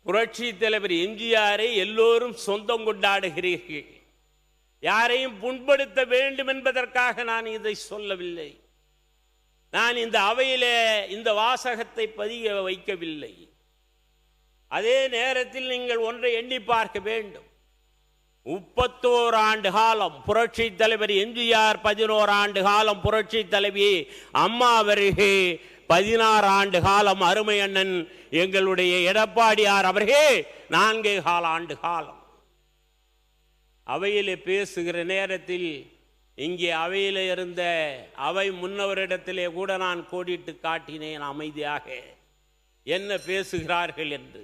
புரட்சி தலைவர் எம்ஜிஆரை எல்லோரும் சொந்தம் கொண்டாடுகிறீர்கள். யாரையும் புண்படுத்த வேண்டும் என்பதற்காக நான் இதை சொல்லவில்லை. நான் இந்த அவையிலே இந்த வாசகத்தை பதிய வைக்கவில்லை. அதே நேரத்தில் நீங்கள் ஒன்றை எண்ணி பார்க்க வேண்டும். 31 ஆண்டு காலம் புரட்சி தலைவர் எம்ஜிஆர், 11 ஆண்டு காலம் புரட்சி தலைவி அம்மா அவர்கள், 16 ஆண்டு காலம் அருமை அண்ணன் எங்களுடைய எடப்பாடியார் அவர்கள் 4 ஆண்டு காலம். அவையில் பேசுகிற நேரத்தில் இங்கே அவையில் இருந்த அவை முன்னவரிடத்திலே கூட நான் கோடிட்டு காட்டினேன் அமைதியாக என்ன பேசுகிறார்கள் என்று.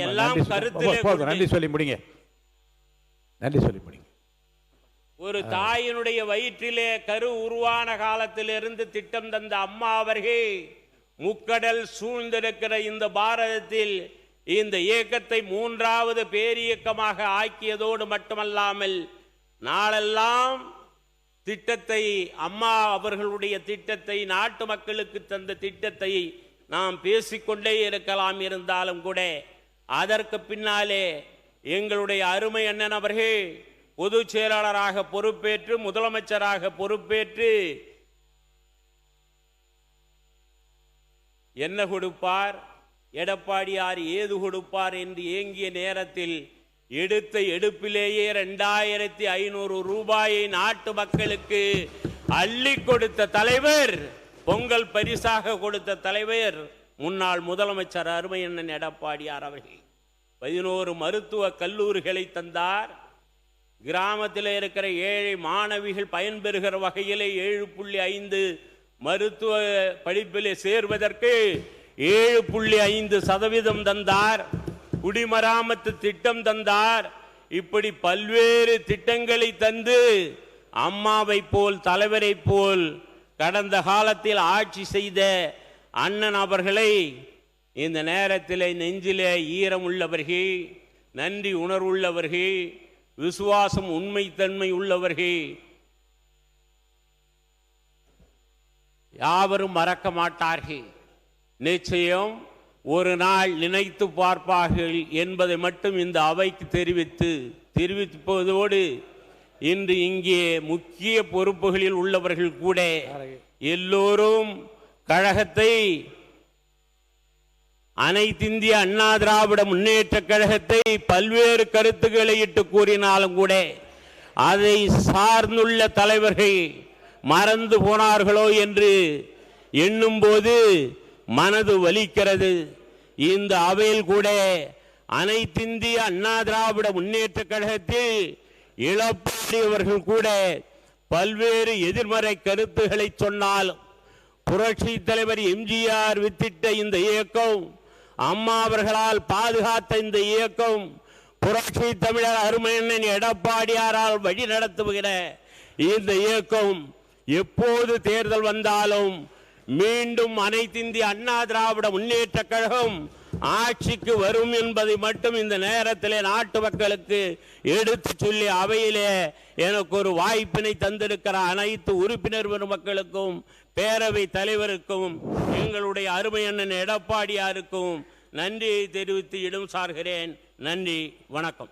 எல்லாம் கருத்தில் நன்றி சொல்லி முடிங்க. நன்றி சொல்லி முடிங்க. ஒரு தாயினுடைய வயிற்றிலே கரு உருவான காலத்திலிருந்து திட்டம் தந்த அம்மா அவர்கள் முக்கடல் சூழ்ந்திருக்கிற இந்த பாரதத்தில் இந்த இயக்கத்தை 3வது பேரியக்கமாக ஆக்கியதோடு மட்டுமல்லாமல் நாளெல்லாம் திட்டத்தை, அம்மா அவர்களுடைய திட்டத்தை, நாட்டு மக்களுக்கு தந்த திட்டத்தை நாம் பேசிக்கொண்டே இருக்கலாம். இருந்தாலும் கூட அதற்கு பின்னாலே எங்களுடைய அருமை அண்ணன் அவர்கள் பொதுச் செயலாளராக பொறுப்பேற்று, முதலமைச்சராக பொறுப்பேற்று என்ன கொடுப்பார், எடப்பாடியார் ஏது கொடுப்பார் என்று ஏங்கிய நேரத்தில் எடுத்த எடுப்பிலேயே 2500 ரூபாயை நாட்டு மக்களுக்கு அள்ளி கொடுத்த தலைவர், பொங்கல் பரிசாக கொடுத்த தலைவர் முன்னாள் முதலமைச்சர் அருமை அண்ணன் எடப்பாடியார் அவர்கள். 11 மருத்துவ கல்லூரிகளை தந்தார். கிராமத்தில் இருக்கிற ஏழை மாணவிகள் பயன்பெறுகிற வகையிலே 7.5 மருத்துவ படிப்பிலே சேர்வதற்கு 7.5% தந்தார். குடிமராமத்து திட்டம் தந்தார். இப்படி பல்வேறு திட்டங்களை தந்து அம்மாவை போல், தலைவரை போல் கடந்த காலத்தில் ஆட்சி செய்த அண்ணன் அவர்களை இந்த நேரத்தில் நெஞ்சிலே ஈரம் உள்ளவர்கள், நன்றி உணர்வுள்ளவர்கள், விசுவாசம் உண்மைத்தன்மை உள்ளவர்கள் யாவரும் மறக்க மாட்டார்கள். நிச்சயம் ஒரு நாள் நினைத்து பார்ப்பார்கள் என்பதை மட்டும் இந்த அவைக்கு தெரிவிப்பதோடு இன்று இங்கே முக்கிய பொறுப்புகளில் உள்ளவர்கள் கூட எல்லோரும் கழகத்தை, அனைத்திந்திய அண்ணா திராவிட முன்னேற்ற கழகத்தை பல்வேறு கருத்துக்களை இட்டு கூறினாலும் கூட அதை சார்ந்துள்ள தலைவர்கள் மறந்து போனார்களோ என்று எண்ணும் போது மனது வலிக்கிறது. இந்த அவையில் கூட அனைத்திந்திய அண்ணா திராவிட முன்னேற்ற கழகத்தில் இழப்பாடியவர்கள் கூட பல்வேறு எதிர்மறை கருத்துக்களை சொன்னாலும் புரட்சி தலைவர் எம்ஜிஆர் வித்திட்ட இந்த இயக்கம், அம்மா அவர்களால் பாதுகாத்த இந்த இயக்கம், புரட்சி தமிழர் அருமை அண்ணன் எடப்பாடியாரால் வழி நடத்துகிற இந்த இயக்கம் எப்போது தேர்தல் வந்தாலும் மீண்டும் அனைத்திந்திய அண்ணா திராவிட முன்னேற்ற கழகம் ஆட்சிக்கு வரும் என்பதை மட்டும் இந்த நேரத்திலே நாட்டு மக்களுக்கு எடுத்து சொல்லி அவையிலே எனக்கு ஒரு வாய்ப்பினை தந்திருக்கிற அனைத்து உறுப்பினர் மக்களுக்கும், பேரவை தலைவருக்கும், எங்களுடைய அருமை அண்ணன் எடப்பாடியாருக்கும் நன்றியை தெரிவித்து இடம் சார்கிறேன். நன்றி, வணக்கம்.